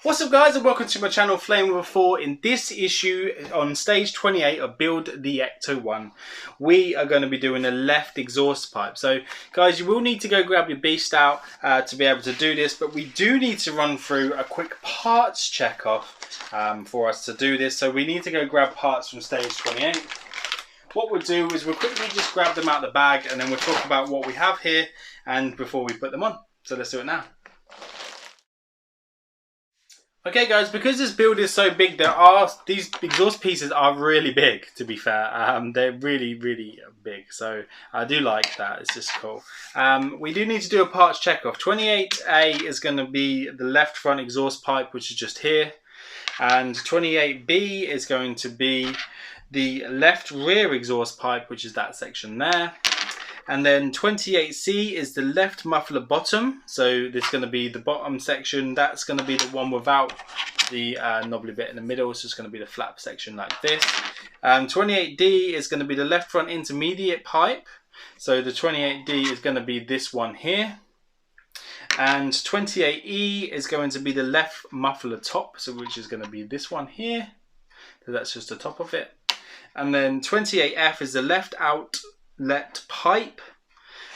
What's up guys, and welcome to my channel Flame with a 4. In this issue on stage 28 of Build the Ecto-1, we are going to be doing a left exhaust pipe. So guys, you will need to go grab your beast out to be able to do this, but we do need to run through a quick parts check off for us to do this. So we need to go grab parts from stage 28. What we'll do is we'll quickly just grab them out of the bag, and then we'll talk about what we have here and before we put them on. So let's do it now. Okay guys, because this build is so big, these exhaust pieces are really big, to be fair. They're really big, so I do like that. It's just cool. We do need to do a parts check off. 28A is going to be the left front exhaust pipe, which is just here, and 28B is going to be the left rear exhaust pipe, which is that section there. And then 28C is the left muffler bottom. So this is going to be the bottom section. That's going to be the one without the knobbly bit in the middle. So it's going to be the flap section like this. 28D is going to be the left front intermediate pipe. So the 28D is going to be this one here. And 28E is going to be the left muffler top, so which is going to be this one here. So that's just the top of it. And then 28F is the left outlet pipe,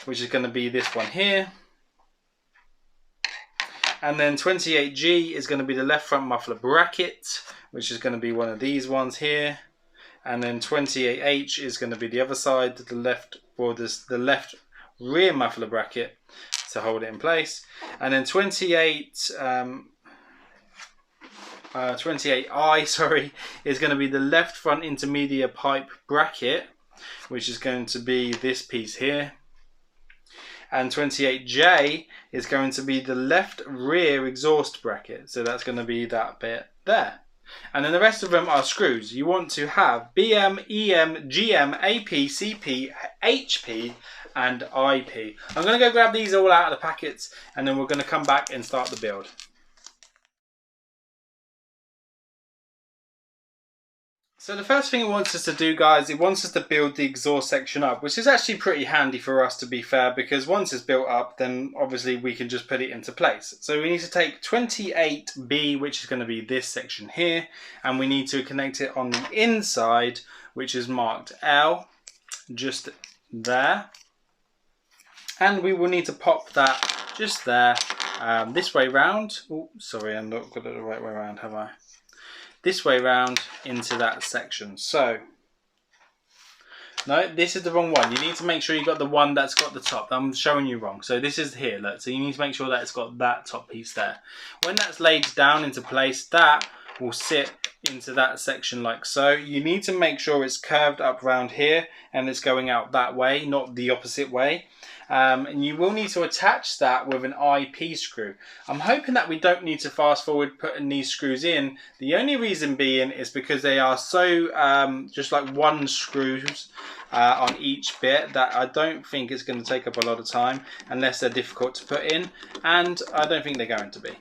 which is going to be this one here. And then 28G is going to be the left front muffler bracket, which is going to be one of these ones here. And then 28H is going to be the other side, the left rear muffler bracket to hold it in place. And then 28I is going to be the left front intermediate pipe bracket, which is going to be this piece here. And 28J is going to be the left rear exhaust bracket, so that's going to be that bit there. And then the rest of them are screws. You want to have BM, EM, GM, AP, CP, HP and IP. I'm going to go grab these all out of the packets, and then we're going to come back and start the build. So the first thing it wants us to do, guys, it wants us to build the exhaust section up, which is actually pretty handy for us, to be fair, because once it's built up, then obviously we can just put it into place. So we need to take 28B, which is going to be this section here, and we need to connect it on the inside, which is marked L, just there. And we will need to pop that just there, this way round. Oh, sorry, I'm not got it the right way around, have I? This way round into that section. So, no, this is the wrong one. You need to make sure you got the one that's got the top. I'm showing you wrong. So this is here, look. So you need to make sure that it's got that top piece there. When that's laid down into place, that will sit into that section like so. You need to make sure it's curved up around here and it's going out that way, not the opposite way. And you will need to attach that with an IP screw. I'm hoping that we don't need to fast forward putting these screws in. The only reason being is because they are so just like one screws on each bit, that I don't think it's going to take up a lot of time unless they're difficult to put in, and I don't think they're going to be.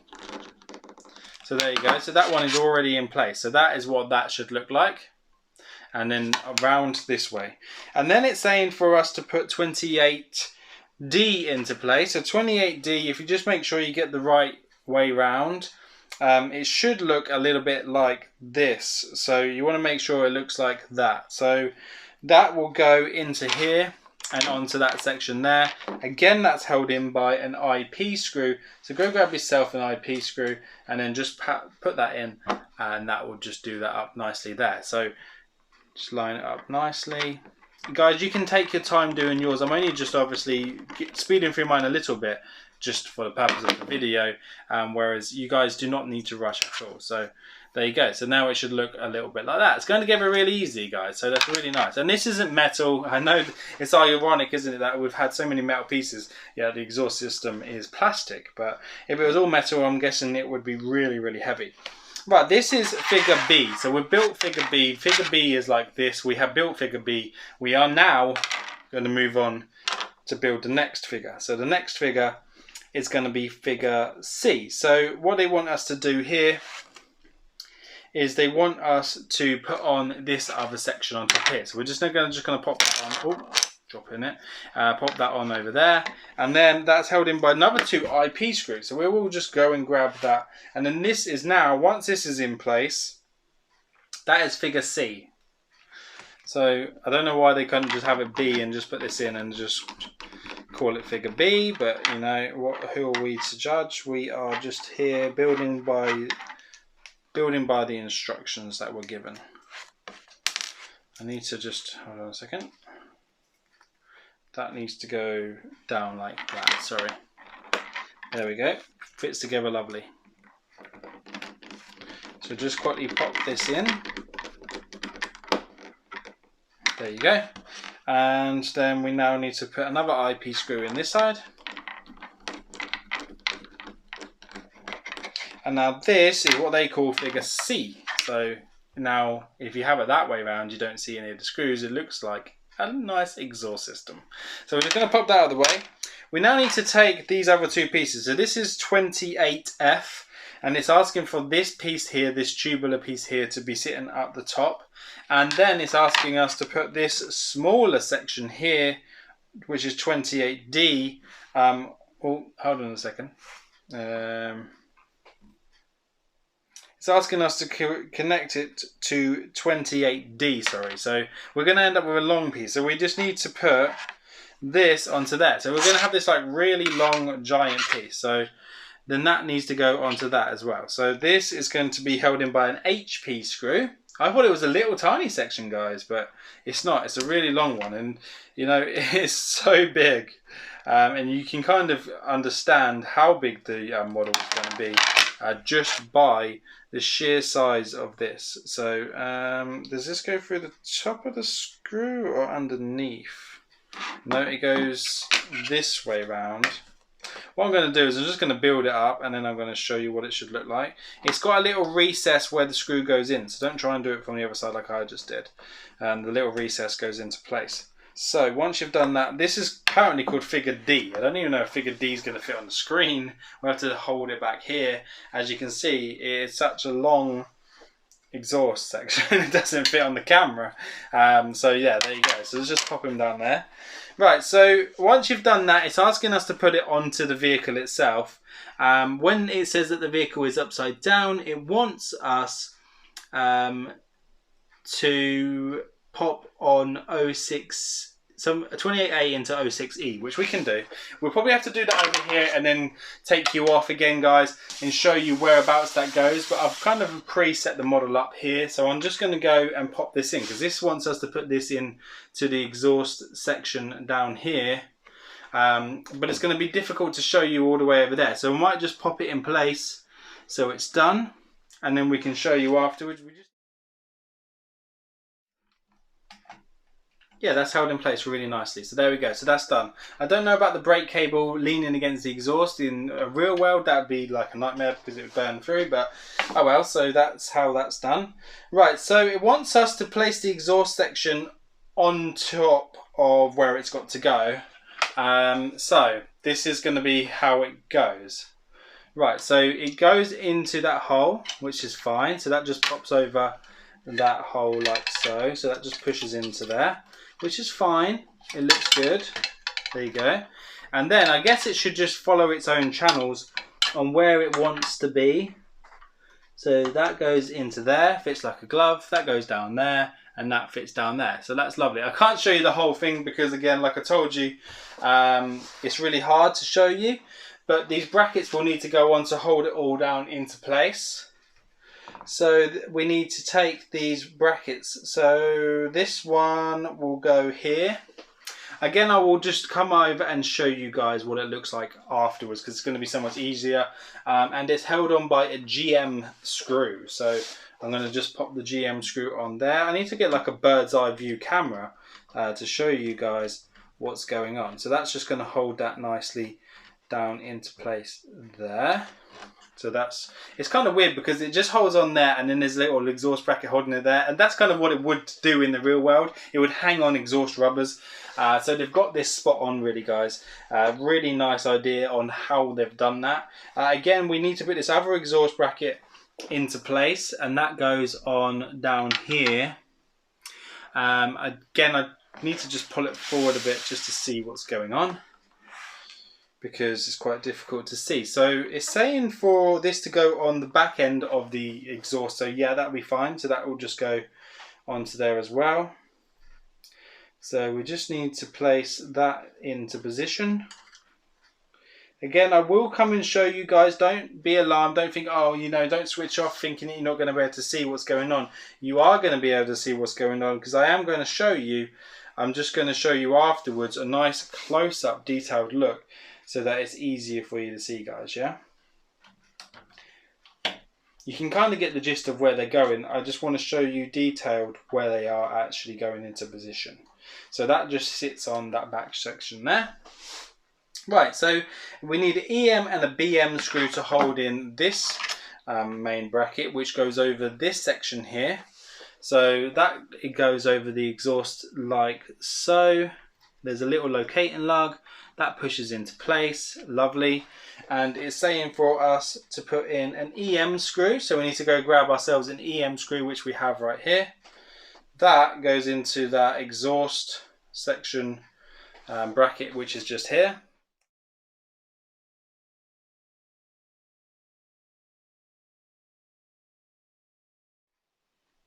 So there you go. So that one is already in place. So that is what that should look like. And then around this way. And then it's saying for us to put 28D into place. So 28D, if you just make sure you get the right way round, it should look a little bit like this. So you want to make sure it looks like that. So that will go into here and onto that section there. Again, that's held in by an IP screw. So go grab yourself an IP screw and then just put that in, and that will just do that up nicely there. So just line it up nicely. Guys, you can take your time doing yours. I'm only just obviously speeding through mine a little bit just for the purpose of the video, whereas you guys do not need to rush at all. So there you go. So now it should look a little bit like that. It's going together really easy, guys. So that's really nice. And this isn't metal. I know it's ironic, isn't it, that we've had so many metal pieces. Yeah, the exhaust system is plastic, but if it was all metal, I'm guessing it would be really heavy. Right, this is figure B. So we've built figure B. Figure B is like this. We have built figure B. We are now going to move on to build the next figure. So the next figure is going to be figure C. So what they want us to do here is they want us to put on this other section on top here. So we're just going to pop that on. Oh, dropping it. Pop that on over there, and then that's held in by another 2 IP screws. So we will just go and grab that, and then this is now, once this is in place, that is figure C. So I don't know why they couldn't just have it B and just put this in and just call it figure B, but you know, who are we to judge? We are just here building by the instructions that were given. I need to just, hold on a second. That needs to go down like that, sorry. There we go, fits together lovely. So just quickly pop this in. There you go. And then we now need to put another IP screw in this side. And now this is what they call figure C. So now if you have it that way around, you don't see any of the screws. It looks like a nice exhaust system. So we're just going to pop that out of the way. We now need to take these other 2 pieces. So this is 28F. And it's asking for this piece here, this tubular piece here, to be sitting at the top. And then it's asking us to put this smaller section here, which is 28D. Oh, hold on a second. It's asking us to connect it to 28D, sorry. So we're going to end up with a long piece. So we just need to put this onto there. So we're going to have this like really long, giant piece. So then that needs to go onto that as well. So this is going to be held in by an HP screw. I thought it was a little tiny section, guys, but it's not. It's a really long one, and you know, it's so big. And you can kind of understand how big the model is going to be just by the sheer size of this. So does this go through the top of the screw or underneath? No, it goes this way round. What I'm going to do is I'm just going to build it up, and then I'm going to show you what it should look like. It's got a little recess where the screw goes in, so don't try and do it from the other side like I just did. The little recess goes into place. So once you've done that, this is currently called figure D. I don't even know if figure D is going to fit on the screen. We'll have to hold it back here. As you can see, it's such a long exhaust section. It doesn't fit on the camera. So yeah, there you go. So let's just pop him down there. Right, so once you've done that, it's asking us to put it onto the vehicle itself. When it says that the vehicle is upside down, it wants us to pop on 06, some 28A into 06E, which we can do. We'll probably have to do that over here and then take you off again, guys, and show you whereabouts that goes. But I've kind of preset the model up here, so I'm just going to go and pop this in, because this wants us to put this in to the exhaust section down here. But it's going to be difficult to show you all the way over there, so we might just pop it in place so it's done, and then we can show you afterwards. Yeah, that's held in place really nicely. So there we go. So that's done. I don't know about the brake cable leaning against the exhaust. In a real world, that would be like a nightmare because it would burn through. But oh well, so that's how that's done. Right, so it wants us to place the exhaust section on top of where it's got to go. So this is going to be how it goes. Right, so it goes into that hole, which is fine. So that just pops over that hole like so. So that just pushes into there, which is fine. It looks good. There you go. And then I guess it should just follow its own channels on where it wants to be. So that goes into there, fits like a glove. That goes down there, and that fits down there. So that's lovely. I can't show you the whole thing because, again, like I told you, it's really hard to show you. But these brackets will need to go on to hold it all down into place. So we need to take these brackets. So this one will go here. Again, I will just come over and show you guys what it looks like afterwards, because it's going to be so much easier. And it's held on by a GM screw. So I'm going to just pop the GM screw on there. I need to get like a bird's eye view camera to show you guys what's going on. So that's just going to hold that nicely down into place there. So it's kind of weird because it just holds on there, and then there's a little exhaust bracket holding it there, and that's kind of what it would do in the real world. It would hang on exhaust rubbers. So they've got this spot on really, guys. Really nice idea on how they've done that. Again, we need to put this other exhaust bracket into place, and that goes on down here. Again, I You need to just pull it forward a bit just to see what's going on, because it's quite difficult to see. So it's saying for this to go on the back end of the exhaust. So yeah, that'll be fine. So that will just go onto there as well. So we just need to place that into position. Again, I will come and show you guys. Don't be alarmed. Don't think, oh, you know, don't switch off thinking that you're not going to be able to see what's going on. You are going to be able to see what's going on, because I am going to show you. I'm just going to show you afterwards a nice close-up detailed look so that it's easier for you to see, guys, yeah? You can kind of get the gist of where they're going. I just want to show you detailed where they are actually going into position. So that just sits on that back section there. Right, so we need an EM and a BM screw to hold in this main bracket, which goes over this section here. So that it goes over the exhaust like so. There's a little locating lug that pushes into place. Lovely. And it's saying for us to put in an EM screw. So we need to go grab ourselves an EM screw, which we have right here. That goes into that exhaust section bracket, which is just here.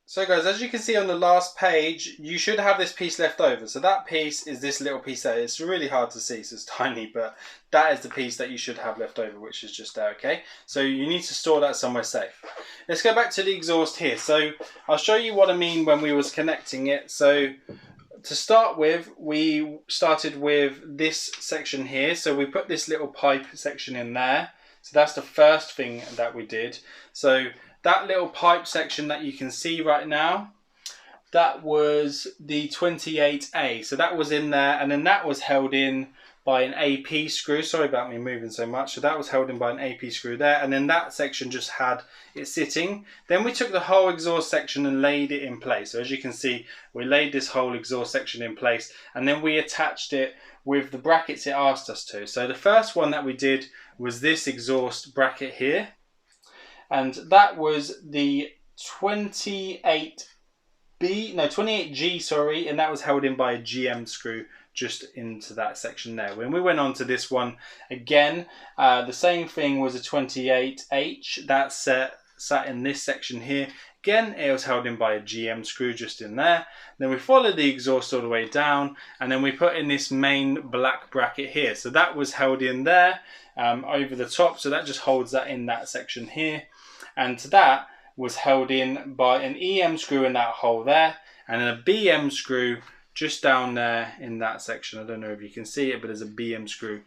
So guys, as you can see on the last page, you should have this piece left over. So that piece is this little piece there. It's really hard to see, so it's tiny, but that is the piece that you should have left over, which is just there, okay? So you need to store that somewhere safe. Let's go back to the exhaust here. So I'll show you what I mean when we was connecting it. So to start with, we started with this section here. So we put this little pipe section in there. So that's the first thing that we did. So that little pipe section that you can see right now, that was the 28A. So that was in there, and then that was held in by an AP screw. Sorry about me moving so much. So that was held in by an AP screw there, and then that section just had it sitting. Then we took the whole exhaust section and laid it in place. So as you can see, we laid this whole exhaust section in place, and then we attached it with the brackets it asked us to. So the first one that we did was this exhaust bracket here. And that was the 28G, sorry, and that was held in by a GM screw just into that section there. When we went on to this one, again, the same thing was a 28H, that sat in this section here. Again, it was held in by a GM screw just in there. Then we followed the exhaust all the way down, and then we put in this main black bracket here. So that was held in there over the top, so that just holds that in that section here. And that was held in by an EM screw in that hole there, and then a BM screw just down there in that section. I don't know if you can see it, but there's a BM screw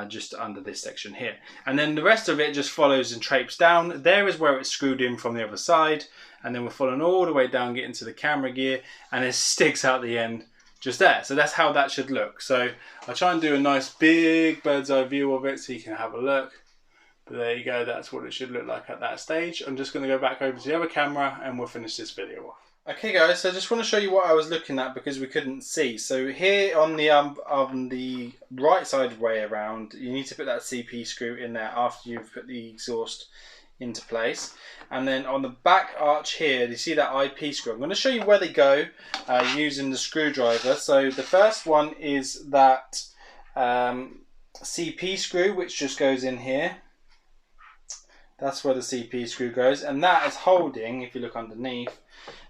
just under this section here. And then the rest of it just follows and traipses down. There is where it's screwed in from the other side, and then we're following all the way down, getting to the camera gear, and it sticks out the end just there. So that's how that should look. So I'll try and do a nice big bird's eye view of it so you can have a look. But there you go, that's what it should look like at that stage. I'm just going to go back over to the other camera and we'll finish this video off. Okay guys, so I just want to show you what I was looking at because we couldn't see. So here on the right side way around, you need to put that CP screw in there after you've put the exhaust into place. And then on the back arch here, you see that IP screw. I'm going to show you where they go using the screwdriver. So the first one is that CP screw, which just goes in here. That's where the CP screw goes, and that is holding, if you look underneath,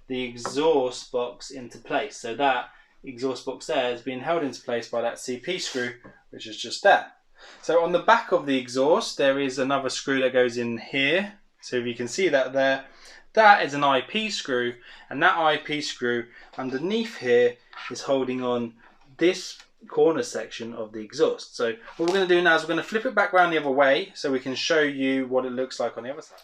the exhaust box into place. So that exhaust box there is being held into place by that CP screw, which is just there. So on the back of the exhaust, there is another screw that goes in here. So if you can see that there, that is an IP screw, and that IP screw underneath here is holding on this corner section of the exhaust. So what we're going to do now is we're going to flip it back around the other way so we can show you what it looks like on the other side.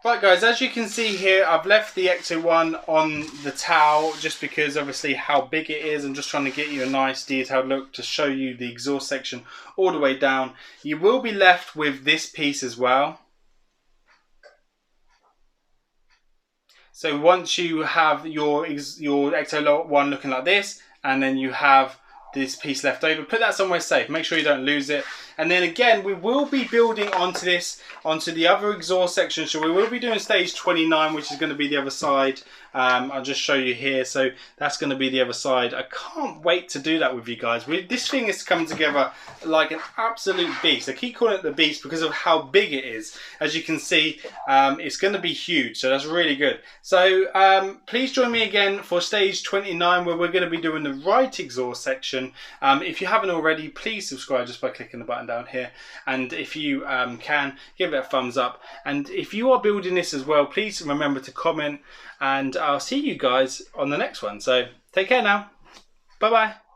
Right guys, as you can see here, I've left the Ecto-1 on the towel just because obviously how big it is. I'm just trying to get you a nice detailed look to show you the exhaust section all the way down. You will be left with this piece as well. So once you have your Ecto-1 looking like this, and then you have this piece left over, put that somewhere safe. Make sure you don't lose it. And then again, we will be building onto this, onto the other exhaust section. So we will be doing stage 29, which is going to be the other side. I'll just show you here. So that's going to be the other side. I can't wait to do that with you guys. This thing is coming together like an absolute beast. I keep calling it the beast because of how big it is. As you can see, it's going to be huge. So that's really good. So please join me again for stage 29, where we're going to be doing the right exhaust section. If you haven't already, please subscribe just by clicking the button down here. And if you can, give it a thumbs up. And if you are building this as well, please remember to comment. And I'll see you guys on the next one. So take care now. Bye bye.